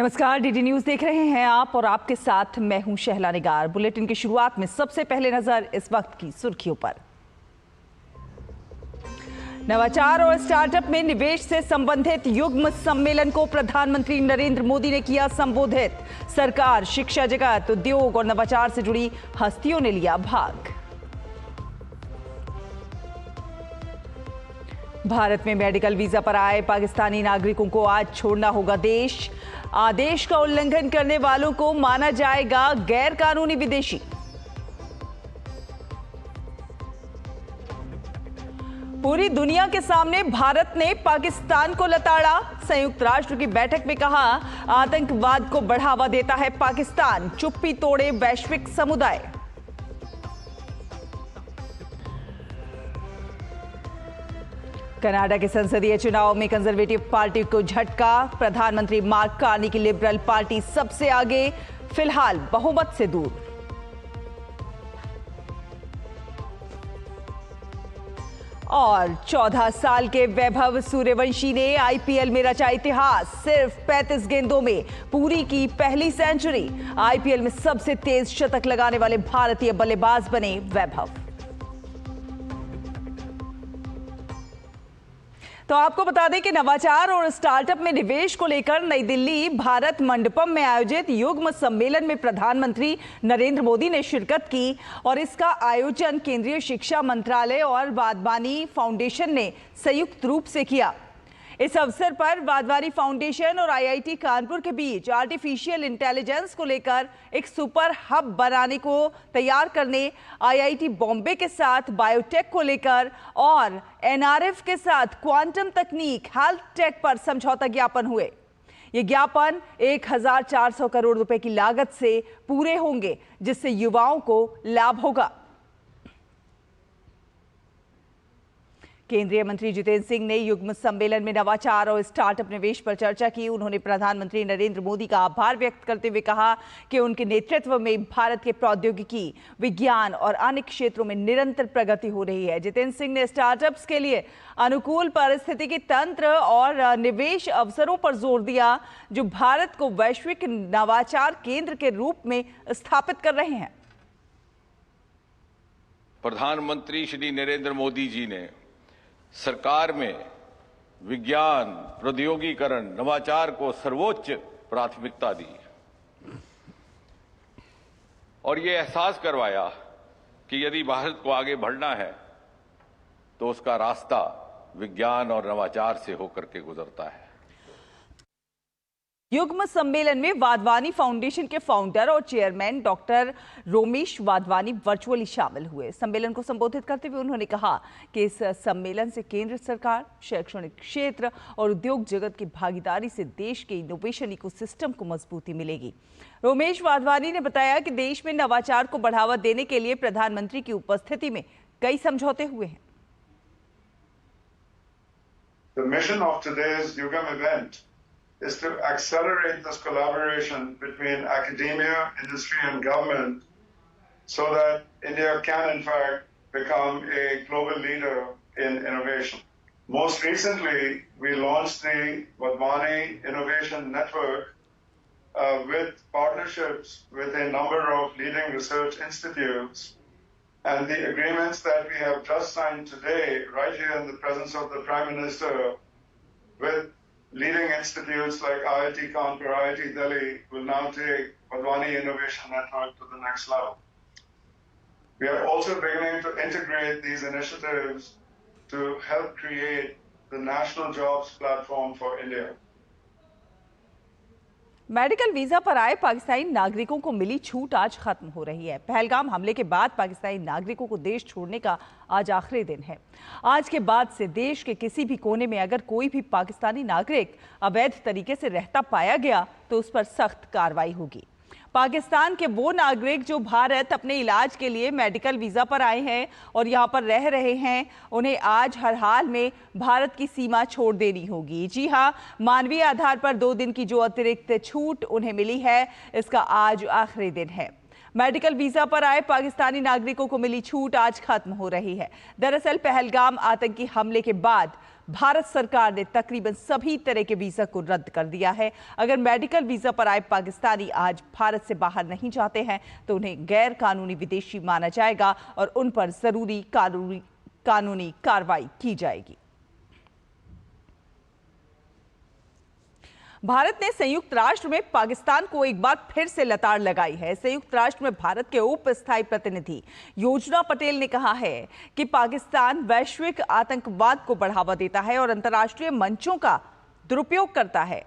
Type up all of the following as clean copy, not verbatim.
नमस्कार, DD news देख रहे हैं आप और आपके साथ मैं हूं शहला निगार। बुलेटिन की शुरुआत में सबसे पहले नजर इस वक्त की सुर्खियों पर। नवाचार और स्टार्टअप में निवेश से संबंधित युग्म सम्मेलन को प्रधानमंत्री नरेंद्र मोदी ने किया संबोधित। सरकार, शिक्षा जगत, उद्योग और नवाचार से जुड़ी हस्तियों ने लिया भाग। भारत में मेडिकल वीजा पर आए पाकिस्तानी नागरिकों को आज छोड़ना होगा देश। आदेश का उल्लंघन करने वालों को माना जाएगा गैर कानूनी विदेशी। पूरी दुनिया के सामने भारत ने पाकिस्तान को लताड़ा। संयुक्त राष्ट्र की बैठक में कहा, आतंकवाद को बढ़ावा देता है पाकिस्तान, चुप्पी तोड़े वैश्विक समुदाय। कनाडा के संसदीय चुनाव में कंजर्वेटिव पार्टी को झटका। प्रधानमंत्री मार्क कार्नी की लिबरल पार्टी सबसे आगे, फिलहाल बहुमत से दूर। और 14 साल के वैभव सूर्यवंशी ने आईपीएल में रचा इतिहास। सिर्फ 35 गेंदों में पूरी की पहली सेंचुरी। आईपीएल में सबसे तेज शतक लगाने वाले भारतीय बल्लेबाज बने वैभव। तो आपको बता दें कि नवाचार और स्टार्टअप में निवेश को लेकर नई दिल्ली भारत मंडपम में आयोजित युग्म सम्मेलन में प्रधानमंत्री नरेंद्र मोदी ने शिरकत की और इसका आयोजन केंद्रीय शिक्षा मंत्रालय और वाधवानी फाउंडेशन ने संयुक्त रूप से किया। इस अवसर पर वाधवानी फाउंडेशन और आईआईटी कानपुर के बीच आर्टिफिशियल इंटेलिजेंस को लेकर एक सुपर हब बनाने को तैयार करने, आईआईटी बॉम्बे के साथ बायोटेक को लेकर और एनआरएफ के साथ क्वांटम तकनीक हेल्थ टेक पर समझौता ज्ञापन हुए। ये ज्ञापन 1400 करोड़ रुपए की लागत से पूरे होंगे, जिससे युवाओं को लाभ होगा। केंद्रीय मंत्री जितेंद्र सिंह ने युग्म सम्मेलन में नवाचार और स्टार्टअप निवेश पर चर्चा की। उन्होंने प्रधानमंत्री नरेंद्र मोदी का आभार व्यक्त करते हुए कहा कि उनके नेतृत्व में भारत के प्रौद्योगिकी, विज्ञान और अन्य क्षेत्रों में निरंतर प्रगति हो रही है। जितेंद्र सिंह ने स्टार्टअप्स के लिए अनुकूल पारिस्थितिकी तंत्र और निवेश अवसरों पर जोर दिया, जो भारत को वैश्विक नवाचार केंद्र के रूप में स्थापित कर रहे हैं। प्रधानमंत्री श्री नरेंद्र मोदी जी ने सरकार में विज्ञान, प्रौद्योगिकीकरण, नवाचार को सर्वोच्च प्राथमिकता दी और ये एहसास करवाया कि यदि भारत को आगे बढ़ना है तो उसका रास्ता विज्ञान और नवाचार से होकर के गुजरता है। युग्म सम्मेलन में वाधवानी फाउंडेशन के फाउंडर और chairman doctor Romesh Wadhwani virtually शामिल हुए। सम्मेलन को संबोधित करते हुए उन्होंने कहा कि इस सम्मेलन से केंद्र सरकार, शैक्षणिक क्षेत्र और उद्योग जगत की भागीदारी से देश के इनोवेशन इकोसिस्टम को मजबूती मिलेगी। रोमेश वाधवानी ने बताया कि देश में नवाचार को बढ़ावा देने के लिए प्रधानमंत्री की उपस्थिति में कई समझौते हुए हैं। The mission of today's Yugam event is to accelerate this collaboration between academia, industry and government so that India can in fact become a global leader in innovation. Most recently, we launched the Vadhvani Innovation Network with partnerships with a number of leading research institutes, and the agreements that we have just signed today, right here in the presence of the Prime Minister, with leading institutes like IIT Kanpur, IIT Delhi, will now take Vadhvani Innovation Network to the next level. We are also beginning to integrate these initiatives to help create the National Jobs Platform for India. Medical visa पर आए पाकिस्तानी नागरिकों को मिली छूट आज खत्म हो रही है। पहलगाम हमले के बाद पाकिस्तानी नागरिकों को देश छोड़ने का आज आखिरी दिन है। आज के बाद से देश के किसी भी कोने में अगर कोई भी पाकिस्तानी नागरिक अवैध तरीके से रहता पाया गया तो उस पर सख्त कार्रवाई होगी। पाकिस्तान के वो नागरिक जो भारत अपने इलाज के लिए मेडिकल वीजा पर आए हैं और यहाँ पर रह रहे हैं, उन्हें आज हर हाल में भारत की सीमा छोड़ देनी होगी। जी हाँ, मानवीय आधार पर 2 दिन की जो अतिरिक्त छूट उन्हें मिली है, इसका आज आखिरी दिन है। मेडिकल वीजा पर आए पाकिस्तानी नागरिकों को मिली छूट आज खत्म हो रही है। दरअसल पहलगाम आतंकी हमले के बाद भारत सरकार ने तकरीबन सभी तरह के वीजा को रद्द कर दिया है। अगर मेडिकल वीजा पर आए पाकिस्तानी आज भारत से बाहर नहीं जाते हैं तो उन्हें गैर कानूनी विदेशी माना जाएगा और उन पर जरूरी कानूनी कार्रवाई की जाएगी। भारत ने संयुक्त राष्ट्र में पाकिस्तान को एक बार फिर से लताड़ लगाई है। संयुक्त राष्ट्र में भारत के उप स्थायी प्रतिनिधि योजना पटेल ने कहा है कि पाकिस्तान वैश्विक आतंकवाद को बढ़ावा देता है और अंतर्राष्ट्रीय मंचों का दुरुपयोग करता है।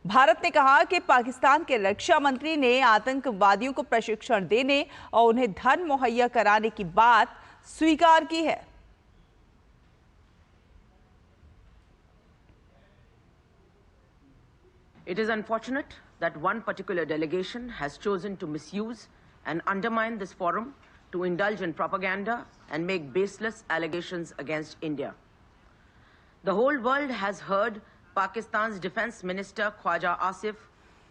भारत ने कहा कि पाकिस्तान के रक्षा मंत्री ने आतंकवादियों को प्रशिक्षण देने और उन्हें धन मुहैया कराने की बात स्वीकार की है। It is unfortunate that one particular delegation has chosen to misuse and undermine this forum to indulge in propaganda and make baseless allegations against India. The whole world has heard Pakistan's Defense Minister Khwaja Asif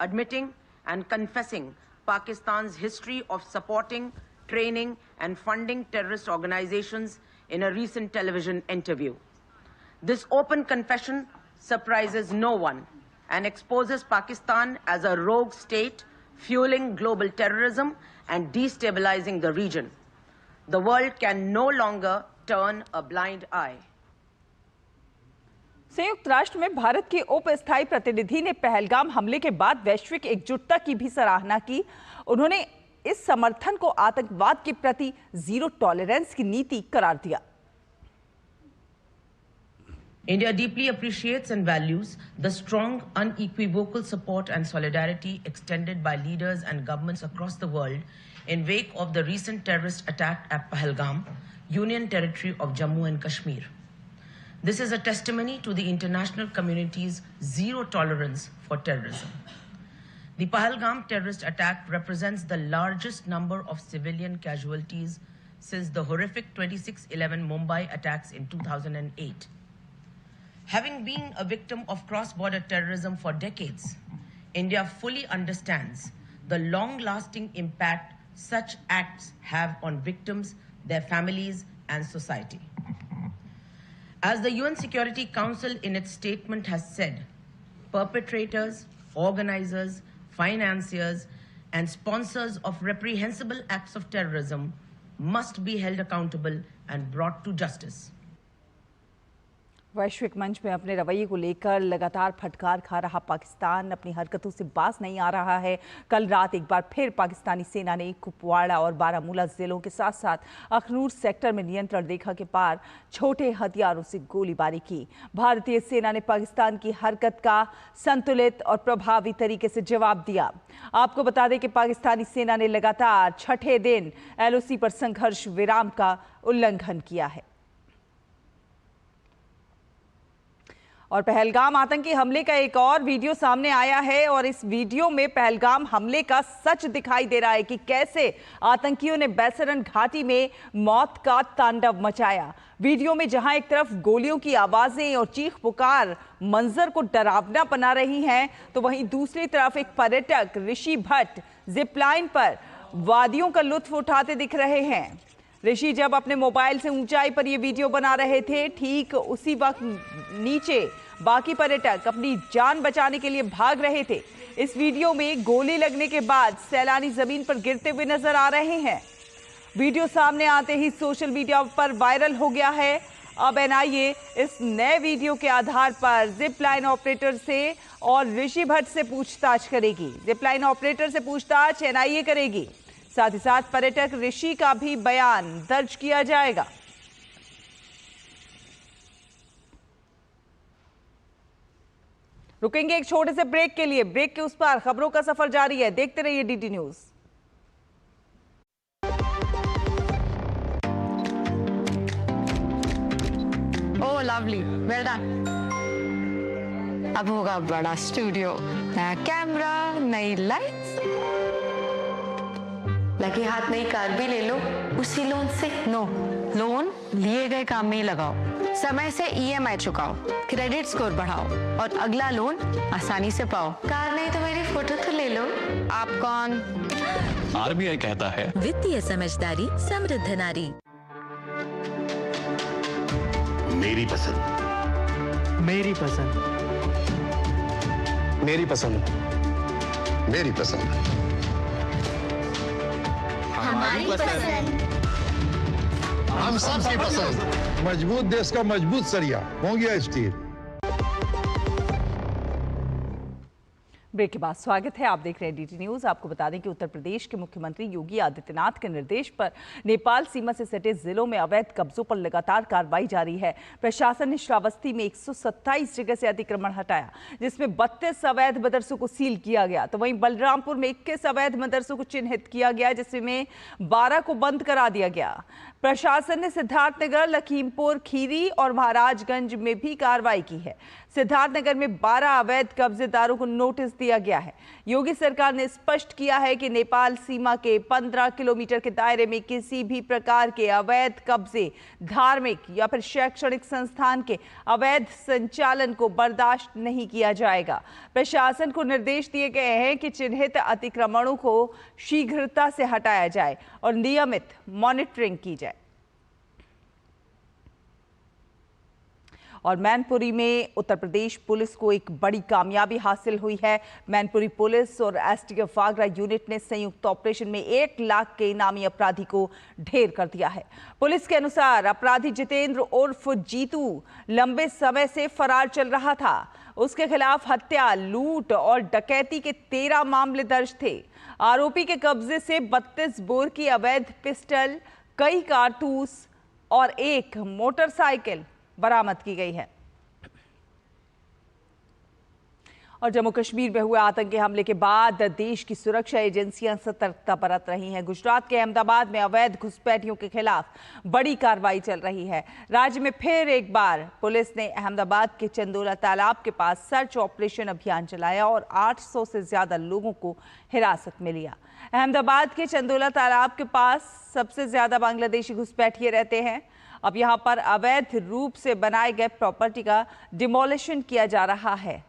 admitting and confessing Pakistan's history of supporting, training and funding terrorist organizations in a recent television interview. This open confession surprises no one and exposes Pakistan as a rogue state fueling global terrorism and destabilizing the region. The world can no longer turn a blind eye. संयुक्त राष्ट्र में भारत के उप स्थायी प्रतिनिधि ने पहलगाम हमले के बाद वैश्विक एकजुटता की भी सराहना की। उन्होंने इस समर्थन को आतंकवाद के प्रति जीरो टॉलरेंस की नीति करार दिया। India deeply appreciates and values the strong, unequivocal support and solidarity extended by leaders and governments across the world in wake of the recent terrorist attack at Pahalgam, Union Territory of Jammu and Kashmir. This is a testimony to the international community's zero tolerance for terrorism. The Pahalgam terrorist attack represents the largest number of civilian casualties since the horrific 26/11 Mumbai attacks in 2008. Having been a victim of cross-border terrorism for decades, India fully understands the long-lasting impact such acts have on victims, their families, and society. As the UN Security Council in its statement has said, perpetrators, organizers, financiers, and sponsors of reprehensible acts of terrorism must be held accountable and brought to justice. वैश्विक मंच में अपने रवैये को लेकर लगातार फटकार खा रहा पाकिस्तान अपनी हरकतों से बाज नहीं आ रहा है। कल रात एक बार फिर पाकिस्तानी सेना ने कुपवाड़ा और बारामूला जिलों के साथ साथ अखनूर सेक्टर में नियंत्रण रेखा के पार छोटे हथियारों से गोलीबारी की। भारतीय सेना ने पाकिस्तान की हरकत का संतुलित और प्रभावी तरीके से जवाब दिया। आपको बता दें कि पाकिस्तानी सेना ने लगातार छठे दिन LOC पर संघर्ष विराम का उल्लंघन किया है। और पहलगाम आतंकी हमले का एक और वीडियो सामने आया है और इस वीडियो में पहलगाम हमले का सच दिखाई दे रहा है कि कैसे आतंकियों ने बैसरन घाटी में मौत का तांडव मचाया। वीडियो में जहां एक तरफ गोलियों की आवाजें और चीख पुकार मंजर को डरावना बना रही हैं, तो वहीं दूसरी तरफ एक पर्यटक ऋषि भट्ट जिपलाइन पर वादियों का लुत्फ उठाते दिख रहे हैं। ऋषि जब अपने मोबाइल से ऊंचाई पर यह वीडियो बना रहे थे, ठीक उसी वक्त नीचे बाकी पर्यटक अपनी जान बचाने के लिए भाग रहे थे। इस वीडियो में गोली लगने के बाद सैलानी जमीन पर गिरते हुए नजर आ रहे हैं। वीडियो सामने आते ही सोशल मीडिया पर वायरल हो गया है। अब NIA इस नए वीडियो के आधार पर जिप लाइन ऑपरेटर से और ऋषि भट्ट से पूछताछ करेगी। जिप लाइन ऑपरेटर से पूछताछ NIA करेगी। साथ ही साथ पर्यटक ऋषि का भी बयान दर्ज किया जाएगा। रुकेंगे एक छोटे से ब्रेक के लिए। ब्रेक के उस पार खबरों का सफर जारी है। देखते रहिए DT न्यूज। ओह लवली, वेल डन। अब होगा बड़ा स्टूडियो, नया कैमरा, नई लाइट्स, लगे हाथ नई कार भी ले लो उसी लोन से। नो, लोन लिए गए काम में ही लगाओ, समय से EMI चुकाओ, क्रेडिट स्कोर बढ़ाओ और अगला लोन आसानी से पाओ। कार नहीं तो मेरी फोटो तो ले लो। आप कौन? RBI कहता है, वित्तीय समझदारी समृद्ध नारी। मेरी पसंद, मेरी पसंद, मेरी पसंद, मेरी पसंद, हमारी पसंद, हम सबकी पसंद। मजबूत देश का मजबूत सरिया हो गया स्टील। ब्रेक के बाद स्वागत है, आप देख रहे हैं DT न्यूज। आपको बता दें कि उत्तर प्रदेश के मुख्यमंत्री योगी आदित्यनाथ के निर्देश पर नेपाल सीमा से सटे जिलों में अवैध कब्जों पर लगातार कार्रवाई जारी है। प्रशासन ने श्रावस्ती में 127 जगह से अतिक्रमण हटाया, जिसमें 32 अवैध मदरसों को सील किया गया। तो वहीं बलरामपुर में 21 अवैध मदरसों को चिन्हित किया गया, जिसमें 12 को बंद करा दिया गया। प्रशासन ने सिद्धार्थनगर, लखीमपुर खीरी और महाराजगंज में भी कार्रवाई की है। सिद्धार्थनगर में 12 अवैध कब्जेदारों को नोटिस दिया गया है। योगी सरकार ने स्पष्ट किया है कि नेपाल सीमा के 15 किलोमीटर के दायरे में किसी भी प्रकार के अवैध कब्जे, धार्मिक या फिर शैक्षणिक संस्थान के अवैध संचालन को बर्दाश्त नहीं किया जाएगा। प्रशासन को निर्देश दिए गए हैं कि चिन्हित अतिक्रमणों को शीघ्रता से हटाया जाए और नियमित मॉनिटरिंग की जाए। और मैनपुरी में उत्तर प्रदेश पुलिस को एक बड़ी कामयाबी हासिल हुई है। मैनपुरी पुलिस और STF आगरा यूनिट ने संयुक्त ऑपरेशन में 1 लाख के इनामी अपराधी को ढेर कर दिया है। पुलिस के अनुसार अपराधी जितेंद्र उर्फ जीतू लंबे समय से फरार चल रहा था। उसके खिलाफ हत्या, लूट और डकैती के 13 मामले दर्ज थे। आरोपी के कब्जे से 32 बोर की अवैध पिस्टल, कई कारतूस और एक मोटरसाइकिल बरामद की गई है। और जम्मू कश्मीर में हुए आतंकी हमले के बाद देश की सुरक्षा एजेंसियां सतर्कता बरत रही हैं। गुजरात के अहमदाबाद में अवैध घुसपैठियों के खिलाफ बड़ी कार्रवाई चल रही है। राज्य में फिर एक बार पुलिस ने अहमदाबाद के चंदोला तालाब के पास सर्च ऑपरेशन अभियान चलाया और 800 से ज्यादा लोगों को हिरासत में लिया। अहमदाबाद के चंदोला तालाब के पास सबसे ज्यादा बांग्लादेशी घुसपैठिए रहते हैं। अब यहां पर अवैध रूप से बनाए गए प्रॉपर्टी का डिमोलिशन किया जा रहा है।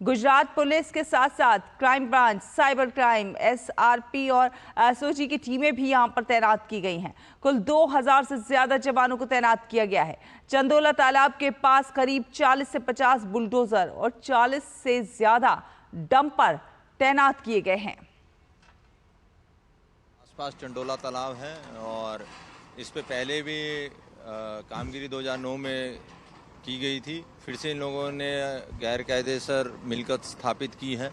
गुजरात पुलिस के साथ साथ crime branch, cyber crime, SRP और SOG की टीमें भी यहां पर तैनात की गई हैं। कुल 2000 से ज्यादा जवानों को तैनात किया गया है। चंदोला तालाब के पास करीब 40 से 50 बुलडोजर और 40 से ज्यादा डंपर तैनात किए गए हैं। आसपास चंदोला तालाब है और इस पे पहले भी कामगिरी 2009 में की गई थी। फिर से इन लोगों ने गैर कायदेसर मिलकत स्थापित की है।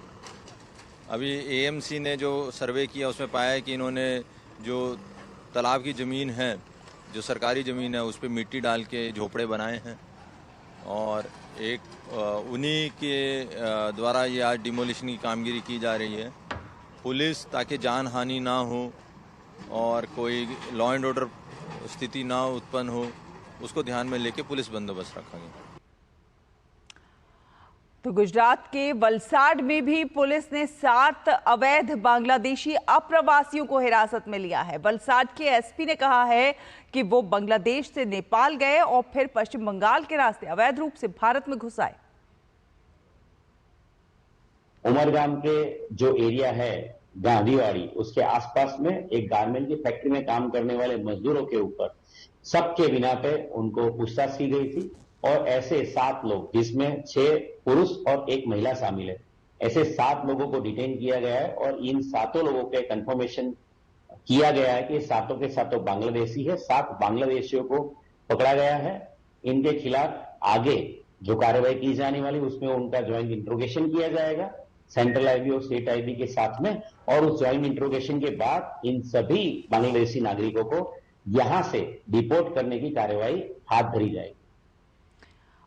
अभी AMC ने जो सर्वे किया उसमें पाया है कि इन्होंने जो तालाब की ज़मीन है, जो सरकारी ज़मीन है, उस पर मिट्टी डाल के झोपड़े बनाए हैं और एक उन्हीं के द्वारा ये आज डिमोलिशन की कामगिरी की जा रही है। पुलिस ताकि जान हानि ना हो और कोई लॉ एंड ऑर्डर स्थिति ना उत्पन्न हो, उसको ध्यान में लेके पुलिस बंदोबस्त रखा गया। तो गुजरात के वलसाड में भी पुलिस ने 7 अवैध बांग्लादेशी अप्रवासियों को हिरासत में लिया है। वलसाड के SP ने कहा है कि वो बांग्लादेश से नेपाल गए और फिर पश्चिम बंगाल के रास्ते अवैध रूप से भारत में घुस आए। उमरगाम के जो एरिया है गांधीवाड़ी, उसके आसपास में एक गारमेंट की फैक्ट्री में काम करने वाले मजदूरों के ऊपर सबके बिना पे उनको पूछताछ की गई थी और ऐसे 7 लोग, जिसमें 6 पुरुष और 1 महिला शामिल है, ऐसे 7 लोगों को डिटेन किया गया है और इन 7 लोगों के कंफर्मेशन किया गया है कि 7 के 7 बांग्लादेशी है। 7 बांग्लादेशियों को पकड़ा गया है। इनके खिलाफ आगे जो कार्रवाई की जाने वाली उसमें उनका ज्वाइंट इंट्रोगेशन किया जाएगा सेंट्रल IB और स्टेट IB के साथ में, और उस ज्वाइंट इंट्रोगेशन के बाद इन सभी बांग्लादेशी नागरिकों को यहां से डिपोर्ट करने की कार्रवाई हाथ धरी जाएगी।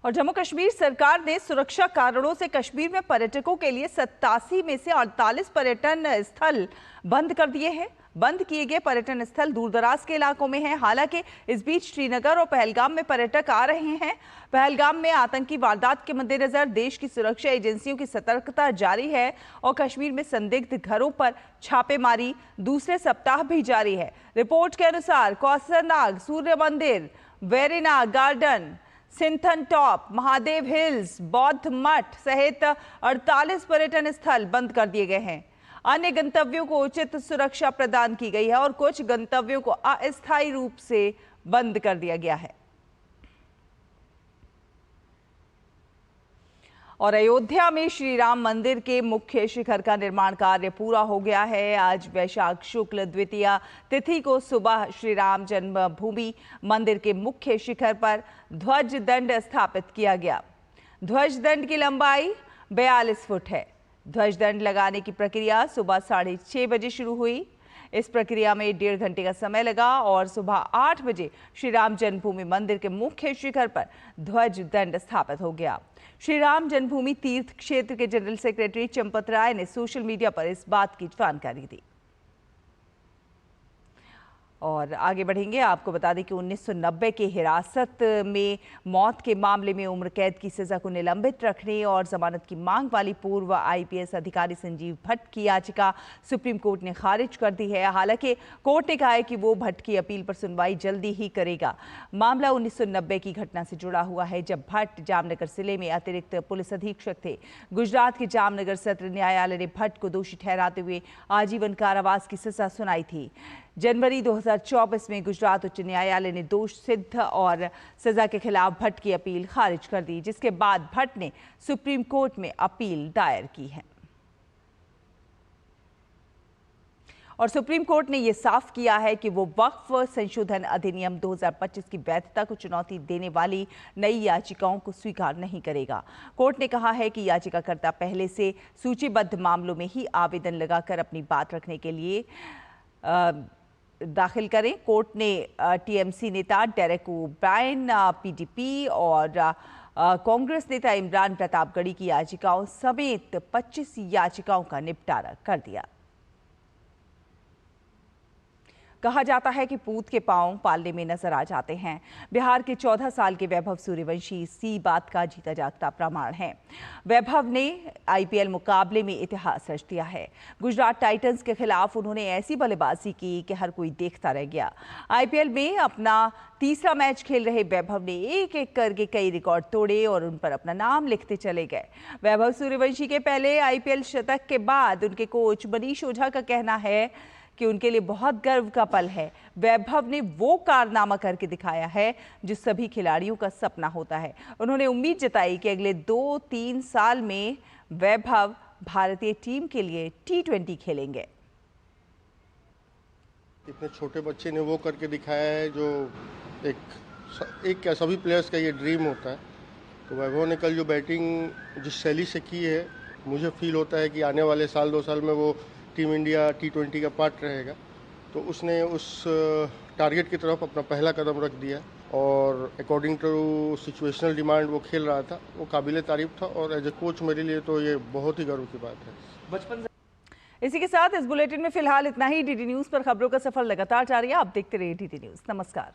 और जम्मू कश्मीर सरकार ने सुरक्षा कारणों से कश्मीर में पर्यटकों के लिए 87 में से 48 पर्यटन स्थल बंद कर दिए हैं। बंद किए गए पर्यटन स्थल दूरदराज के इलाकों में हैं। हालांकि इस बीच श्रीनगर और पहलगाम में पर्यटक आ रहे हैं। पहलगाम में आतंकी वारदात के मद्देनजर देश की सुरक्षा एजेंसियों की सतर्कता जारी है और कश्मीर में संदिग्ध घरों पर छापेमारी दूसरे सप्ताह भी जारी है। रिपोर्ट के अनुसार Kausarnag, Surya Mandir, Verinag garden, Sinthan top, Mahadev hills, बौद्ध मठ सहित 48 पर्यटन स्थल बंद कर दिए गए हैं। अन्य गंतव्यों को उचित सुरक्षा प्रदान की गई है और कुछ गंतव्यों को अस्थायी रूप से बंद कर दिया गया है। और अयोध्या में श्री राम मंदिर के मुख्य शिखर का निर्माण कार्य पूरा हो गया है। आज वैशाख शुक्ल द्वितीया तिथि को सुबह श्री राम जन्मभूमि मंदिर के मुख्य शिखर पर ध्वज दंड स्थापित किया गया। ध्वज दंड की लंबाई 42 फुट है। ध्वज दंड लगाने की प्रक्रिया सुबह 6:30 बजे शुरू हुई। इस प्रक्रिया में 1.5 घंटे का समय लगा और सुबह 8 बजे श्री राम जन्मभूमि मंदिर के मुख्य शिखर पर ध्वज दंड स्थापित हो गया। श्री राम जन्मभूमि तीर्थ क्षेत्र के जनरल सेक्रेटरी चंपत राय ने सोशल मीडिया पर इस बात की जानकारी दी। और आगे बढ़ेंगे, आपको बता दें कि 1990 के हिरासत में मौत के मामले में उम्र कैद की सजा को निलंबित रखने और जमानत की मांग वाली पूर्व IPS अधिकारी संजीव भट्ट की याचिका सुप्रीम कोर्ट ने खारिज कर दी है। हालांकि कोर्ट ने कहा है कि वो भट्ट की अपील पर सुनवाई जल्दी ही करेगा। मामला 1990 की घटना से जुड़ा हुआ है जब भट्ट जामनगर जिले में अतिरिक्त पुलिस अधीक्षक थे। गुजरात के जामनगर सत्र न्यायालय ने भट्ट को दोषी ठहराते हुए आजीवन कारावास की सजा सुनाई थी। जनवरी 2024 में गुजरात उच्च न्यायालय ने दोष सिद्ध और सजा के खिलाफ भट्ट की अपील खारिज कर दी, जिसके बाद भट्ट ने सुप्रीम कोर्ट में अपील दायर की है। और सुप्रीम कोर्ट ने यह साफ किया है कि वो वक्फ संशोधन अधिनियम 2025 की वैधता को चुनौती देने वाली नई याचिकाओं को स्वीकार नहीं करेगा। कोर्ट ने कहा है कि याचिकाकर्ता पहले से सूचीबद्ध मामलों में ही आवेदन लगाकर अपनी बात रखने के लिए दाखिल करें। कोर्ट ने TMC नेता डेरेक ओब्रायन, PDP और कांग्रेस नेता इमरान प्रतापगढ़ी की याचिकाओं समेत 25 याचिकाओं का निपटारा कर दिया। कहा जाता है कि पूत के पांव पालने में नजर आ जाते हैं। बिहार के 14 साल के वैभव सूर्यवंशी इसी बात का जीता जागता प्रमाण है। वैभव ने IPL मुकाबले में इतिहास रच दिया है। गुजरात टाइटंस के खिलाफ उन्होंने ऐसी बल्लेबाजी की कि हर कोई देखता रह गया। IPL में अपना तीसरा मैच खेल रहे वैभव ने एक एक करके कई रिकॉर्ड तोड़े और उन पर अपना नाम लिखते चले गए। वैभव सूर्यवंशी के पहले IPL शतक के बाद उनके कोच मनीष ओझा का कहना है कि उनके लिए बहुत गर्व का पल है। वैभव ने वो कारनामा करके दिखाया है जो सभी खिलाड़ियों का सपना होता है। उन्होंने उम्मीद जताई कि अगले 2-3 साल में वैभव भारतीय टीम के लिए T20 खेलेंगे। इतने छोटे बच्चे ने वो करके दिखाया है जो एक क्या सभी प्लेयर्स का ये ड्रीम होता है। तो वैभव ने कल जो बैटिंग जिस शैली से की है, मुझे फील होता है कि आने वाले 1-2 साल में वो टीम इंडिया T20 का पार्ट रहेगा। तो उसने उस टारगेट की तरफ अपना पहला कदम रख दिया और अकॉर्डिंग टू सिचुएशनल डिमांड वो खेल रहा था। वो काबिले तारीफ था और एज ए कोच मेरे लिए तो ये बहुत ही गर्व की बात है। बचपन इसी के साथ इस बुलेटिन में फिलहाल इतना ही। DD न्यूज पर खबरों का सफर लगातार जारी है। आप देखते रहिए DD न्यूज। नमस्कार।